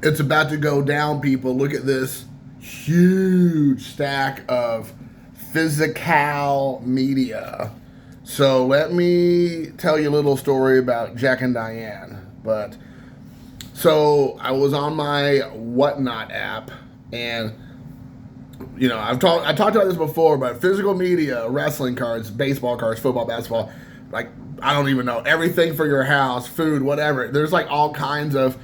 It's about to go down, people. Look at this huge stack of physical media. So let me tell you a little story about Jack and Diane. But so I was on my Whatnot app, and I talked about this before, but physical media, wrestling cards, baseball cards, football, basketball, like I don't even know, everything for your house, food, whatever. There's like all kinds of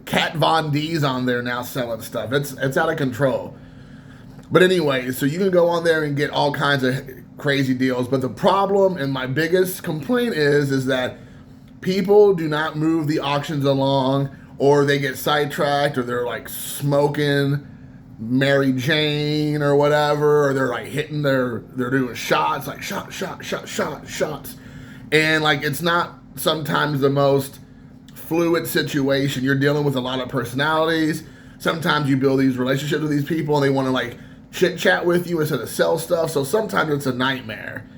Kat Von D's on there now selling stuff. It's out of control. But anyway, so you can go on there and get all kinds of crazy deals. But the problem and my biggest complaint is that people do not move the auctions along, or they get sidetracked, or they're like smoking Mary Jane or whatever, or they're like hitting they're doing shots, like shots. And like it's not sometimes the most fluid situation. You're dealing with a lot of personalities. Sometimes you build these relationships with these people and they want to like chit chat with you instead of sell stuff. So sometimes it's a nightmare.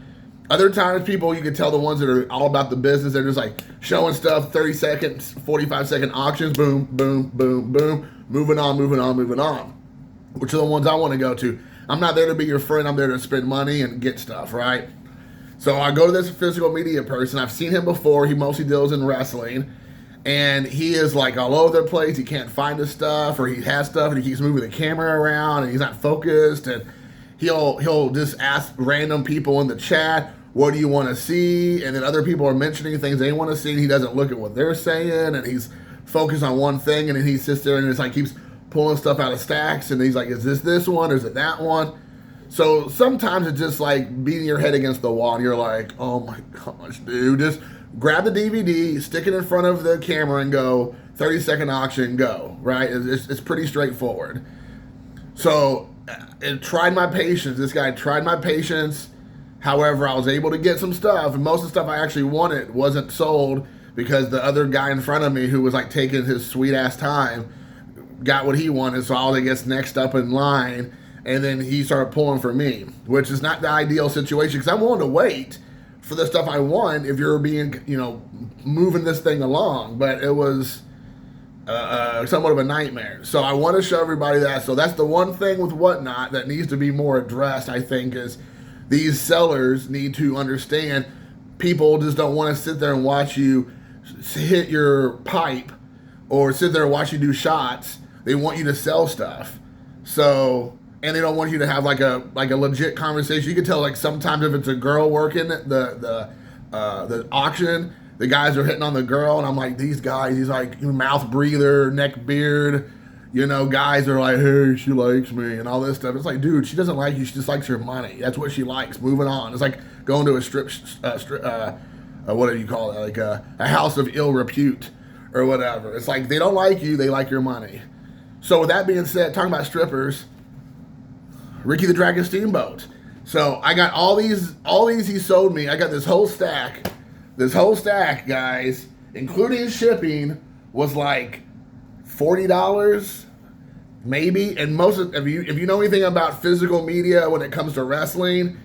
Other times people, you can tell the ones that are all about the business, they're just like showing stuff, 30 seconds, 45-second auctions, boom, boom, boom, boom, moving on, which are the ones I want to go to. I'm not there to be your friend. I'm there to spend money and get stuff, right? So I go to this physical media person. I've seen him before. He mostly deals in wrestling. And he is like all over the place. He can't find his stuff, or he has stuff and he keeps moving the camera around and he's not focused. And he'll just ask random people in the chat, what do you want to see? And then other people are mentioning things they want to see, and he doesn't look at what they're saying, and he's focused on one thing, and then he sits there and it's like keeps pulling stuff out of stacks, and he's like, is this one or is it that one? So sometimes it's just like beating your head against the wall, and you're like, oh my gosh, dude, just grab the DVD, stick it in front of the camera and go, 30-second auction, go, right? It's pretty straightforward. So it tried my patience. This guy tried my patience. However, I was able to get some stuff, and most of the stuff I actually wanted wasn't sold because the other guy in front of me, who was like taking his sweet ass time, got what he wanted. So I was, I guess, next up in line, and then he started pulling for me, which is not the ideal situation because I'm willing to wait for the stuff I want if you're being, moving this thing along. But it was somewhat of a nightmare. So I want to show everybody that. So that's the one thing with Whatnot that needs to be more addressed, I think, is these sellers need to understand people just don't want to sit there and watch you hit your pipe or sit there and watch you do shots. They want you to sell stuff. So, and they don't want you to have like a legit conversation. You can tell, like, sometimes if it's a girl working the auction, the guys are hitting on the girl, and I'm like, these guys, he's like mouth breather, neck beard, guys are like, hey, she likes me and all this stuff. It's like, dude, she doesn't like you. She just likes your money. That's what she likes. Moving on. It's like going to a what do you call it? Like a house of ill repute or whatever. It's like they don't like you. They like your money. So with that being said, talking about strippers, Ricky the Dragon Steamboat. So I got all these he sold me. I got this whole stack. This whole stack, guys, including shipping, was like $40 maybe. And most of, if you know anything about physical media when it comes to wrestling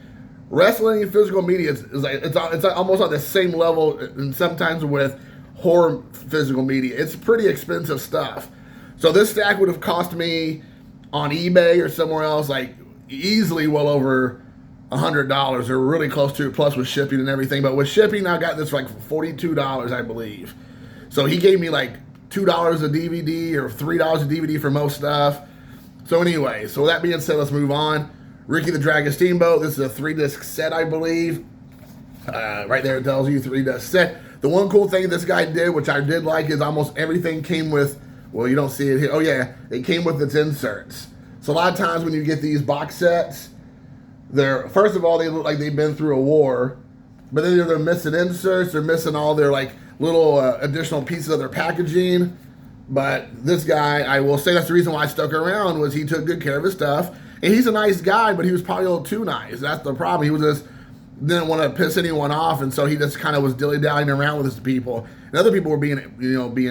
and physical media is like it's almost on the same level, and sometimes with horror physical media. It's pretty expensive stuff. So this stack would have cost me on eBay or somewhere else like easily well over $100, or really close to it, plus with shipping and everything. But with shipping, I got this for like $42, I believe. So he gave me like $2 a DVD or $3 a DVD for most stuff. So anyway, so that being said, let's move on. Ricky the Dragon Steamboat. This is a 3-disc set, I believe. Right there it tells you 3-disc set. The one cool thing this guy did, which I did like, is almost everything came with, well, you don't see it here. Oh yeah, it came with its inserts. So a lot of times when you get these box sets, they're, first of all, they look like they've been through a war, but then they're missing inserts, they're missing all their like little additional pieces of their packaging. But this guy, I will say that's the reason why I stuck around, was he took good care of his stuff. And he's a nice guy, but he was probably a little too nice. That's the problem. He was just didn't want to piss anyone off, and so he just kind of was dilly-dallying around with his people. And other people were being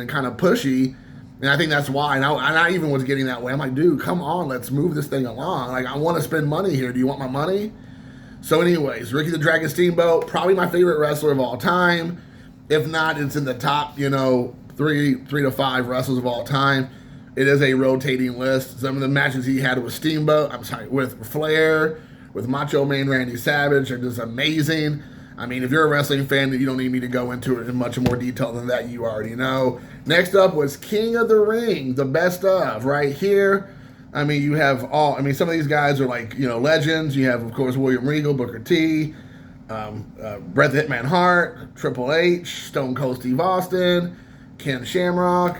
kind of pushy. And I think that's why, and I even was getting that way. I'm like, dude, come on, let's move this thing along. Like, I want to spend money here. Do you want my money? So anyways, Ricky the Dragon Steamboat, probably my favorite wrestler of all time. If not, it's in the top, 3 to 5 wrestlers of all time. it is a rotating list. Some of the matches he had with with Flair, with Macho Man Randy Savage are just amazing. I mean, if you're a wrestling fan, you don't need me to go into it in much more detail than that. You already know. Next up was King of the Ring, the best of, right here. I mean, you have some of these guys are like, legends. You have, of course, William Regal, Booker T, Bret the Hitman Hart, Triple H, Stone Cold Steve Austin, Ken Shamrock.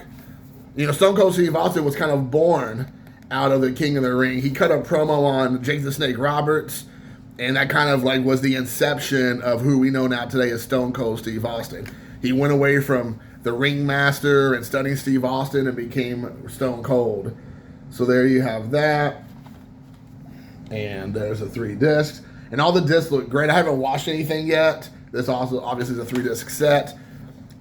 Stone Cold Steve Austin was kind of born out of the King of the Ring. He cut a promo on Jake the Snake Roberts, and that kind of like was the inception of who we know now today as Stone Cold Steve Austin. He went away from the Ringmaster and Stunning Steve Austin and became Stone Cold. So there you have that. And there's the 3 discs. And all the discs look great. I haven't watched anything yet. This also obviously is a 3-disc set.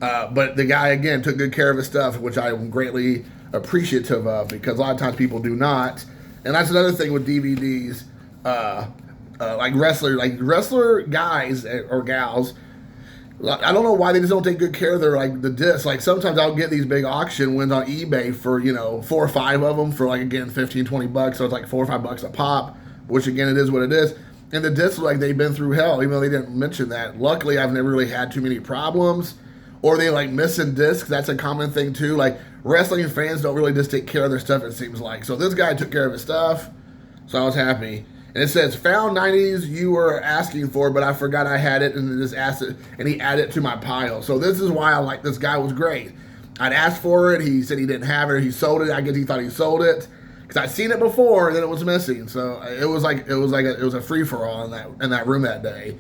But the guy, again, took good care of his stuff, which I'm greatly appreciative of, because a lot of times people do not. And that's another thing with DVDs. Like wrestler guys or gals, I don't know why they just don't take good care of the discs. Like sometimes I'll get these big auction wins on eBay for 4 or 5 of them for again $15-20, so it's like $4 or $5 a pop, which again it is what it is. And the discs look like they've been through hell, even though they didn't mention that. Luckily, I've never really had too many problems, or they like missing discs. That's a common thing too. Like wrestling fans don't really just take care of their stuff, it seems like. So this guy took care of his stuff, so I was happy. And it says, found 90s you were asking for, but I forgot I had it, and just asked it, and he added it to my pile. So this is why I like this guy. Was great. I'd asked for it. He said he didn't have it. He sold it. I guess he thought he sold it because I'd seen it before, and then it was missing. So it was a free for all in that room that day.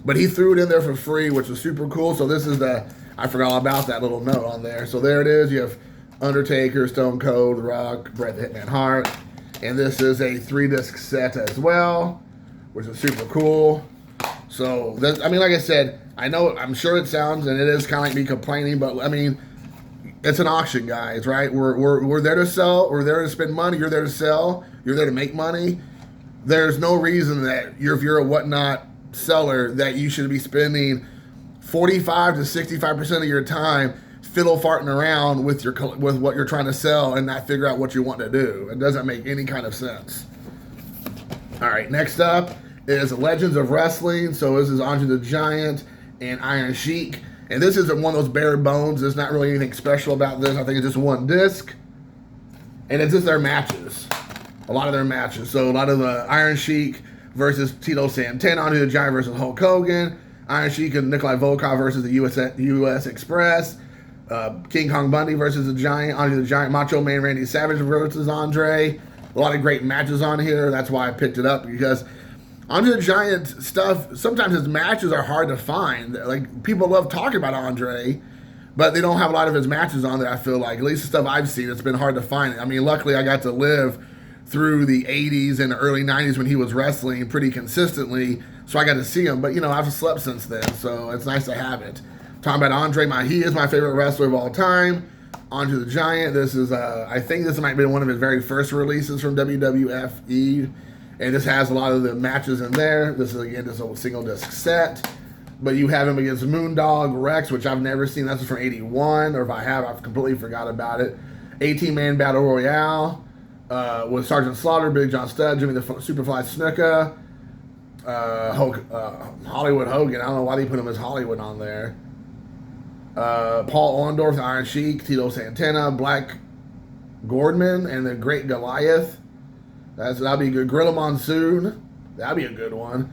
But he threw it in there for free, which was super cool. So this is I forgot all about that little note on there. So there it is. You have Undertaker, Stone Cold, The Rock, Bret the Hitman Hart. And this is a 3-disc set as well, which is super cool. So, like I said, I'm sure it sounds, and it is kind of like me complaining, but I mean, it's an auction, guys, right? We're there to sell. We're there to spend money. You're there to sell. You're there to make money. There's no reason that if you're a whatnot seller that you should be spending 45 to 65% of your time fiddle farting around with what you're trying to sell and not figure out what you want to do. It doesn't make any kind of sense. All right, next up is Legends of Wrestling. So this is Andre the Giant and Iron Sheik. And this isn't one of those bare bones. There's not really anything special about this. I think it's just 1 disc. And it's just their matches. A lot of their matches. So a lot of the Iron Sheik versus Tito Santana, Andre the Giant versus Hulk Hogan, Iron Sheik and Nikolai Volkov versus the US Express, King Kong Bundy versus the Giant, Andre the Giant, Macho Man Randy Savage versus Andre. A lot of great matches on here. That's why I picked it up, because Andre the Giant stuff, sometimes his matches are hard to find. Like, people love talking about Andre, but they don't have a lot of his matches on there, I feel like. At least the stuff I've seen, it's been hard to find. I mean, luckily I got to live through the 80s and the early 90s when he was wrestling pretty consistently, so I got to see him. But, I've slept since then, so it's nice to have it. Talking about Andre, he is my favorite wrestler of all time. Andre the Giant. This is, I think this might be one of his very first releases from WWF. And this has a lot of the matches in there. This is, again, just a single disc set. But you have him against Moondog Rex, which I've never seen. That's from 81. Or if I have, I've completely forgot about it. 18-man Battle Royale with Sergeant Slaughter, Big John Studd, Jimmy the Superfly Snuka, Hollywood Hogan. I don't know why they put him as Hollywood on there. Paul Orndorff, Iron Sheik, Tito Santana, Black Gordman, and the Great Goliath. That'll be good. Gorilla Monsoon. That'll be a good one.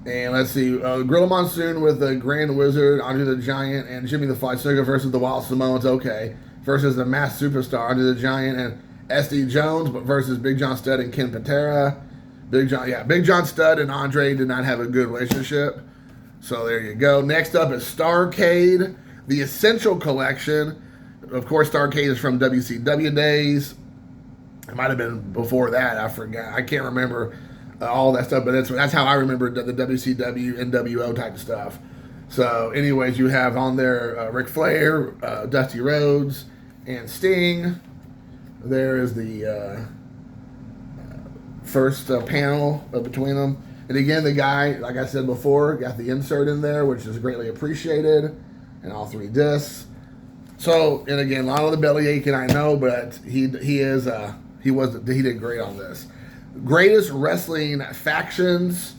And let's see. Gorilla Monsoon with the Grand Wizard, Andre the Giant, and Jimmy the Fly Snuka versus the Wild Samoans. Okay. Versus the Masked Superstar, Andre the Giant, and S.D. Jones, but versus Big John Studd and Ken Patera. Big John Studd and Andre did not have a good relationship. So there you go. Next up is Starrcade, the Essential Collection. Of course, Starrcade is from WCW days. It might have been before that. I forgot. I can't remember all that stuff, but that's how I remember the WCW, NWO type of stuff. So anyways, you have on there Ric Flair, Dusty Rhodes, and Sting. There is the first panel between them. And again, the guy, like I said before, got the insert in there, which is greatly appreciated, and all 3 discs. So, and again, a lot of the belly aching, I know, but he did great on this. Greatest wrestling factions,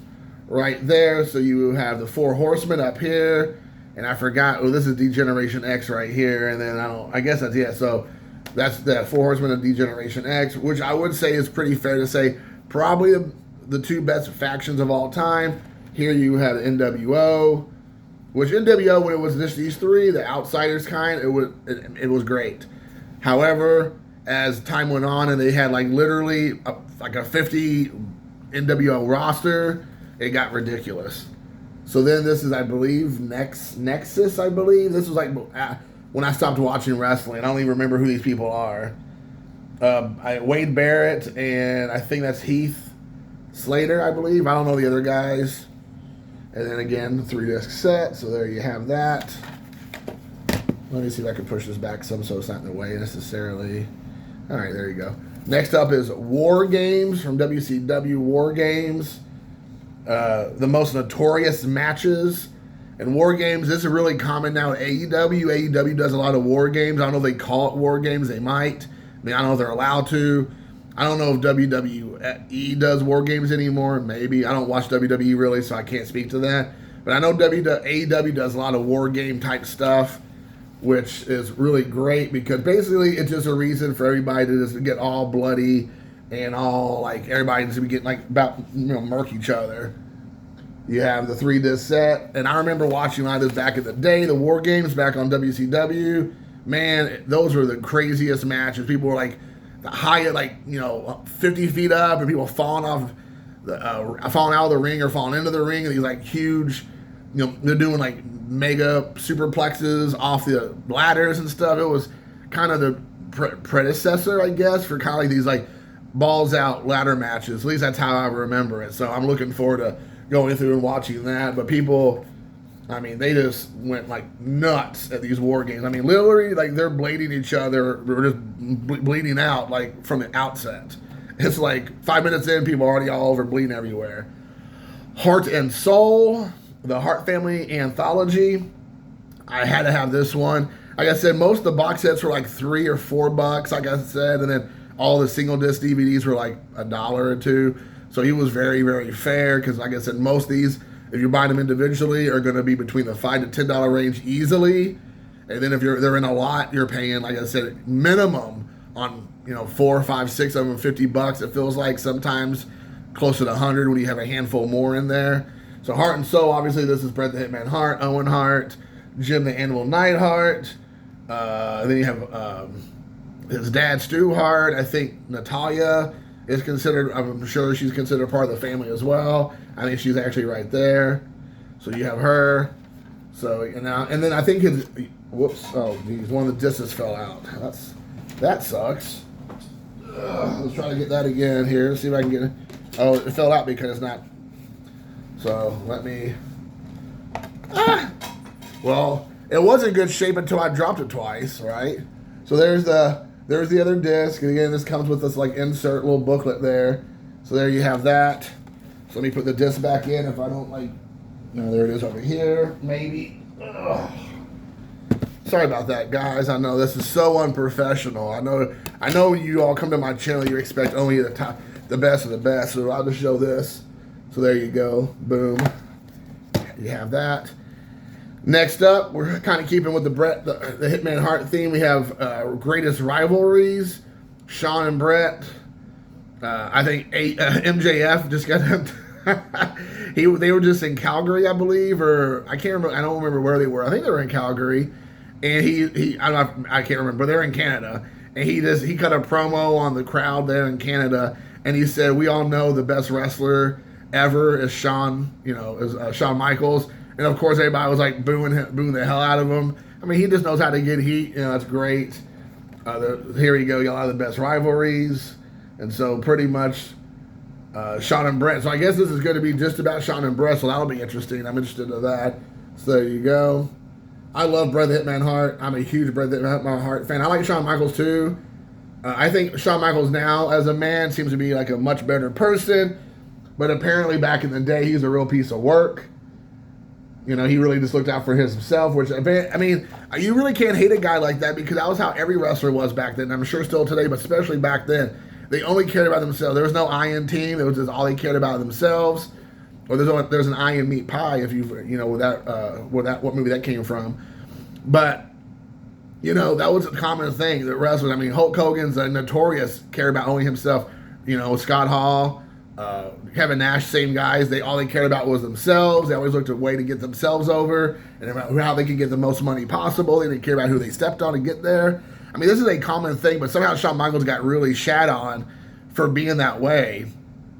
right there. So you have the Four Horsemen up here, and I forgot. Oh, this is Degeneration X right here, and then I guess that's, yeah. So that's the Four Horsemen of Degeneration X, which I would say is pretty fair to say probably the two best factions of all time. Here you have the NWO. Which NWO, when it was just these three, the outsiders kind, it was great. However, as time went on and they had like literally a 50 NWO roster, it got ridiculous. So then this is, I believe, Nexus, I believe. This was like when I stopped watching wrestling. I don't even remember who these people are. Wade Barrett, and I think that's Heath Slater, I believe. I don't know the other guys. And then again, 3-disc set, so there you have that. Let me see if I can push this back some so it's not in the way necessarily. All right, there you go. Next up is War Games from WCW War Games. The most notorious matches. And War Games, this is really common now at AEW. AEW does a lot of War Games. I don't know if they call it War Games. They might. I mean, I don't know if they're allowed to. I don't know if WWE does War Games anymore. Maybe. I don't watch WWE really, so I can't speak to that. But I know AEW does a lot of War Game type stuff, which is really great because basically it's just a reason for everybody to just get all bloody and all like everybody just be getting like about murk each other. You have the 3-disc set, and I remember watching a lot of this back in the day, the War Games back on WCW. Man, those were the craziest matches. People were like the high, like 50 feet up, and people falling off, falling out of the ring or falling into the ring, and these like huge, they're doing like mega superplexes off the ladders and stuff. It was kind of the predecessor, I guess, for kind of like these like balls out ladder matches. At least that's how I remember it. So I'm looking forward to going through and watching that. But people, I mean, they just went like nuts at these War Games. I mean, literally, like they're blading each other, or just bleeding out like from the outset. It's like 5 minutes in, people are already all over bleeding everywhere. Heart and Soul, the Hart Family Anthology. I had to have this one. Like I said, most of the box sets were like $3 or $4, like I said, and then all the single disc DVDs were like $1 or $2. So he was very, very fair because, like I said, most of these, if you're buying them individually, are going to be between the $5 to $10 range easily. And then if they're in a lot, you're paying, like I said, minimum on 4, 5, 6 of them, $50. It feels like sometimes closer to 100 when you have a handful more in there. So Heart and Soul, obviously, this is Bret the Hitman Hart, Owen Hart, Jim the Animal Neidhart. Then you have his dad, Stu Hart. I think Natalia is considered, I'm sure she's considered part of the family as well. I think she's actually right there. So you have her. So, and then I think his, whoops, oh, geez, one of the discs fell out. That sucks. Let's try to get that again here. See if I can get it. Oh, it fell out because it's not. So let me. Well, it was in good shape until I dropped it twice, right? So there's the other disc, and again, this comes with this like insert little booklet there. So there you have that. So let me put the disc back in if I don't like. No, there it is over here. Maybe. Ugh. Sorry about that, guys. I know this is so unprofessional. I know you all come to my channel, you expect only the best of the best. So I'll just show this. So there you go. Boom. You have that. Next up, we're kind of keeping with the Hitman Hart theme. We have greatest rivalries. Shawn and Bret. I think MJF just got him. They were just in Calgary, I believe, or I can't remember. I don't remember where they were. I think they were in Calgary, and I can't remember. But they're in Canada, and he cut a promo on the crowd there in Canada, and he said, "We all know the best wrestler ever is Shawn. Is Shawn Michaels." And of course, everybody was like booing the hell out of him. I mean, he just knows how to get heat. That's great. Here you go. You got a lot of the best rivalries, and so pretty much. Shawn and Bret. So I guess this is going to be just about Shawn and Bret, so that'll be interesting. I'm interested in that. So there you go. I love Bret the Hitman Hart. I'm a huge Bret the Hitman Hart fan. I like Shawn Michaels too. I think Shawn Michaels now, as a man, seems to be like a much better person. But apparently back in the day, he's a real piece of work. You know, he really just looked out for himself, which, I mean, you really can't hate a guy like that because that was how every wrestler was back then. I'm sure still today, but especially back then. They only cared about themselves. There was no iron team. It was just all they cared about themselves. Or there's an iron meat pie, if you know, what movie that came from. But, you know, that was a common thing that wrestlers, I mean, Hulk Hogan's notorious cared about only himself. You know, Scott Hall, Kevin Nash, same guys. All they cared about was themselves. They always looked at a way to get themselves over and about how they could get the most money possible. They didn't care about who they stepped on to get there. I mean, this is a common thing, but somehow Shawn Michaels got really shat on for being that way.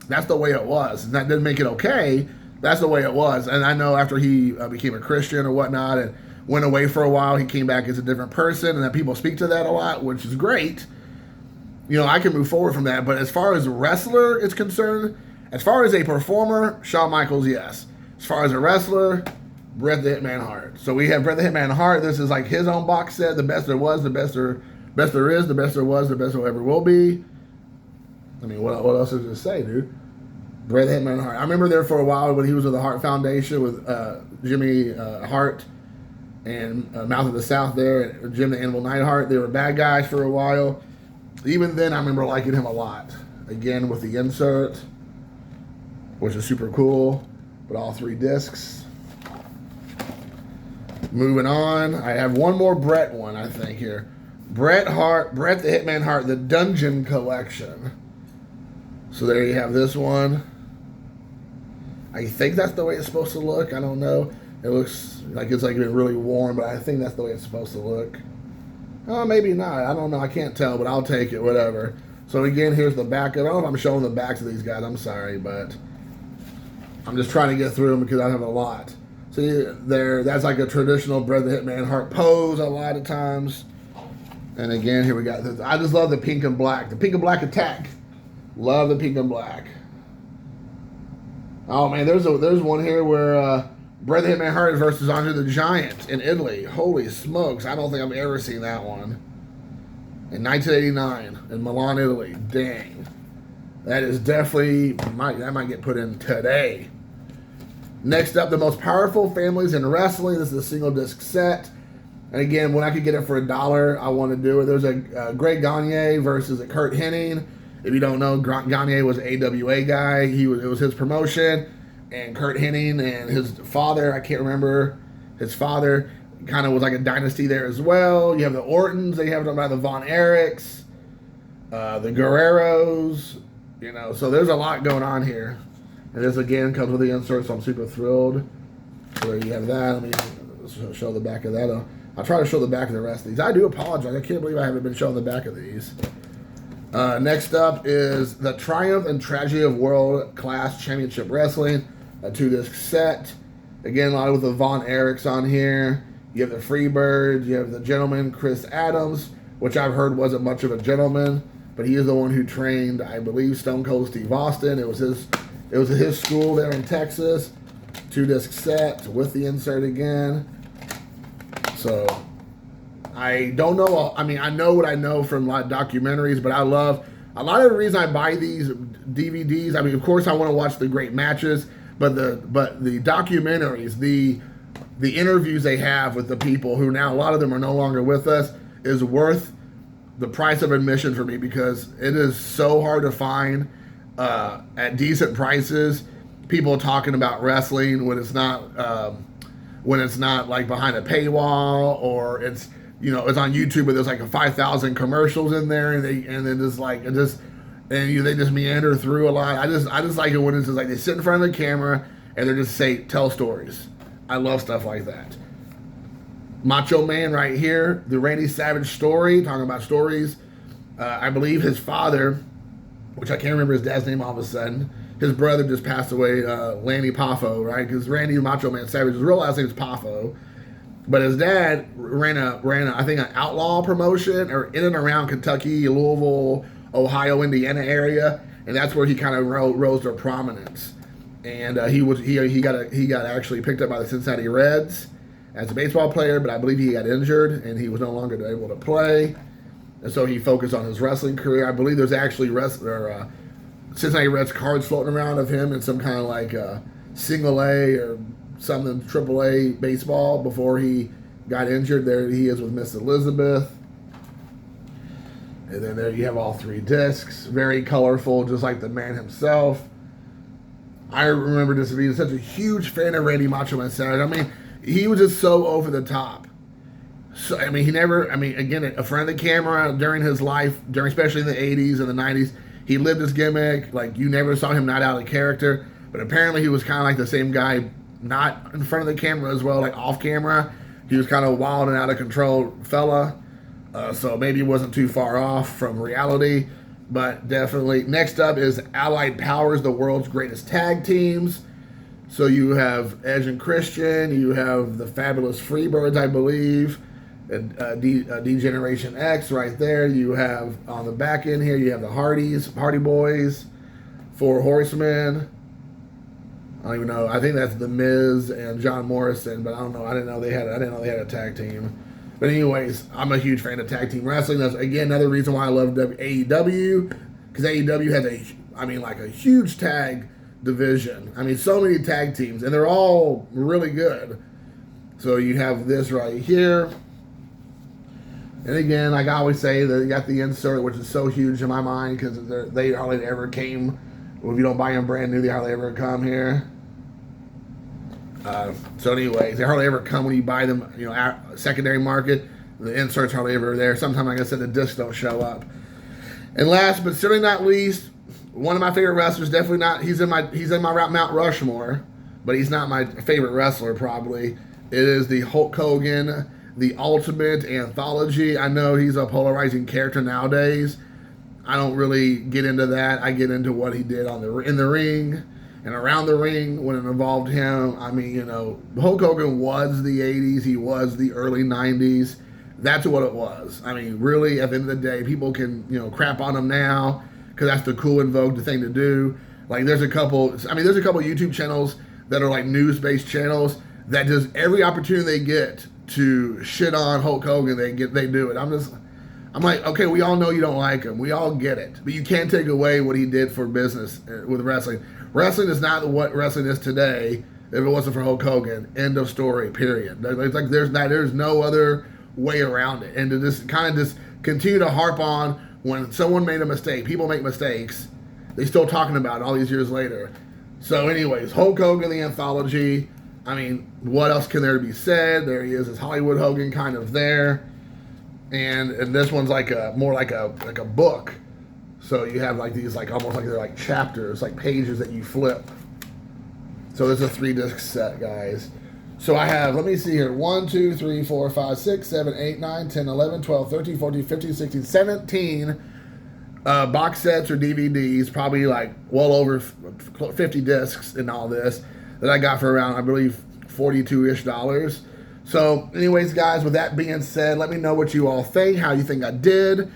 That's the way it was. And that didn't make it okay. That's the way it was. And I know after he became a Christian or whatnot and went away for a while, he came back as a different person, and that people speak to that a lot, which is great. You know, I can move forward from that. But as far as a wrestler is concerned, as far as a performer, Shawn Michaels, yes. As far as a wrestler, Bret the Hitman Hart. So we have Bret the Hitman Hart. This is like his own box set. The best there was, the best there is, the best there was, the best there ever will be. I mean, what else is there to say, dude? Bret the Hitman Hart. I remember there for a while when he was with the Hart Foundation with Jimmy Hart and Mouth of the South there, and Jim the Animal Neidhart. They were bad guys for a while. Even then, I remember liking him a lot. Again, with the insert, which is super cool, but all 3 discs. Moving on, I have one more Bret one, I think, here. Bret the Hitman Hart, the Dungeon Collection. So there you have this one. I think that's the way it's supposed to look. I don't know. It looks like it's like been really warm, but I think that's the way it's supposed to look. Oh, maybe not. I don't know. I can't tell, but I'll take it, whatever. So again, here's the back. I don't know if I'm showing the backs of these guys. I'm sorry, but I'm just trying to get through them because I have a lot. See, there, that's like a traditional Bret the Hitman Hart pose a lot of times. And again, here we got this. I just love the pink and black. The pink and black attack. Love the pink and black. Oh, man, there's one here where Bret the Hitman Hart versus Andre the Giant in Italy. Holy smokes. I don't think I've ever seen that one. In 1989 in Milan, Italy. Dang. That is definitely, that might get put in today. Next up, the most powerful families in wrestling. This is a single disc set. And again, when I could get it for $1, I want to do it. There's a Greg Gagne versus a Kurt Hennig. If you don't know, Gagne was an AWA guy. It was his promotion. And Kurt Hennig and his father, I can't remember, his father kind of was like a dynasty there as well. You have the Ortons. They have about the Von Erichs, the Guerreros. You know, so there's a lot going on here. And this again comes with the insert, so I'm super thrilled. So there you have that. Let me show the back of that. I'll try to show the back of the rest of these. I do apologize. I can't believe I haven't been showing the back of these. Next up is the Triumph and Tragedy of World Class Championship Wrestling, a 2-disc set. Again, a lot with the Von Erichs on here. You have the Freebirds. You have the gentleman Chris Adams, which I've heard wasn't much of a gentleman, but he is the one who trained, I believe, Stone Cold Steve Austin. It was his school there in Texas. 2-disc set with the insert again. So I don't know. I mean, I know what I know from a lot of documentaries, but I love a lot of the reason I buy these DVDs. I mean, of course, I want to watch the great matches, but the documentaries, the interviews they have with the people who now a lot of them are no longer with us is worth the price of admission for me because it is so hard to find at decent prices people talking about wrestling when it's not like behind a paywall or it's on YouTube but there's like 5,000 commercials in there and they just meander through a lot. I just like it when it's just like they sit in front of the camera and they're just tell stories. I love stuff like that. Macho Man right here, the Randy Savage story, talking about stories. I believe his father, which I can't remember his dad's name all of a sudden, his brother just passed away, Lanny Poffo, right? Because Randy Macho Man Savage, his real last name is Poffo. But his dad ran I think, an outlaw promotion or in and around Kentucky, Louisville, Ohio, Indiana area. And that's where he kind of rose to prominence. And he got actually picked up by the Cincinnati Reds as a baseball player, but I believe he got injured and he was no longer able to play. And so he focused on his wrestling career. I believe there's actually Cincinnati Reds cards floating around of him in some kind of like single A or something AAA baseball before he got injured. There he is with Miss Elizabeth. And then there you have all 3 discs. Very colorful, just like the man himself. I remember just being such a huge fan of Randy Macho Man Savage. I mean, he was just so over the top. So, I mean, again, a friend of the camera during his life, especially in the 80s and the 90s, he lived his gimmick. Like, you never saw him not out of character. But apparently he was kind of like the same guy, not in front of the camera as well, like off camera. He was kind of wild and out of control fella. So maybe he wasn't too far off from reality. But definitely. Next up is Allied Powers, the world's greatest tag teams. So you have Edge and Christian. You have the Fabulous Freebirds, I believe. D-Generation X right there. You have on the back end here, you have the Hardy Boys, 4 Horsemen. I don't even know. I think that's The Miz and John Morrison, but I don't know. I didn't know they had a tag team. But anyways, I'm a huge fan of tag team wrestling. That's again another reason why I love AEW, because AEW has a huge tag division. I mean, so many tag teams, and they're all really good. So you have this right here. And again, like I always say, they got the insert, which is so huge in my mind because they hardly ever came. If you don't buy them brand new, they hardly ever come here. So anyways, they hardly ever come when you buy them, secondary market. The inserts hardly ever there. Sometimes, like I said, the discs don't show up. And last but certainly not least, one of my favorite wrestlers, definitely not, he's in my Mount Rushmore, but he's not my favorite wrestler probably. It is the Hulk Hogan, the Ultimate Anthology. I know he's a polarizing character nowadays. I don't really get into that. I get into what he did in the ring and around the ring when it involved him. I mean, Hulk Hogan was the 80s. He was the early 90s. That's what it was. I mean, really, at the end of the day, people can, crap on him now because that's the cool and vogue thing to do. Like, there's a couple YouTube channels that are like news-based channels that just every opportunity they get to shit on Hulk Hogan, they do it. I'm like, okay, we all know you don't like him. We all get it. But you can't take away what he did for business with wrestling. Wrestling is not what wrestling is today if it wasn't for Hulk Hogan. End of story, period. It's like there's no other way around it. And to just continue to harp on when someone made a mistake. People make mistakes. They're still talking about it all these years later. So anyways, Hulk Hogan, the Anthology. I mean, what else can there be said? There he is Hollywood Hogan kind of there. And this one's more like a book. So you have like these almost like they're like chapters, like pages that you flip. So this is a 3-disc set, guys. So I have, let me see here, 1, 2, 3, 4, 5, 6, 7, 8, 9, 10, 11, 12, 13, 14, 15, 16, 17 box sets or DVDs, probably like well over 50 discs in all this that I got for around, I believe, $42-ish. So anyways, guys, with that being said, let me know what you all think, how you think I did.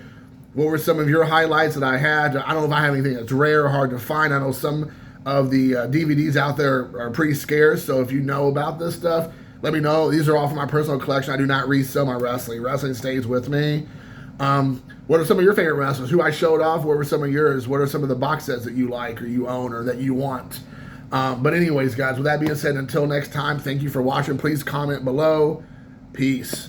What were some of your highlights that I had? I don't know if I have anything that's rare or hard to find. I know some of the DVDs out there are pretty scarce, so if you know about this stuff, let me know. These are all from my personal collection. I do not resell my wrestling. Wrestling stays with me. What are some of your favorite wrestlers? Who I showed off? What were some of yours? What are some of the box sets that you like or you own or that you want? But anyways, guys, with that being said, until next time, thank you for watching. Please comment below. Peace.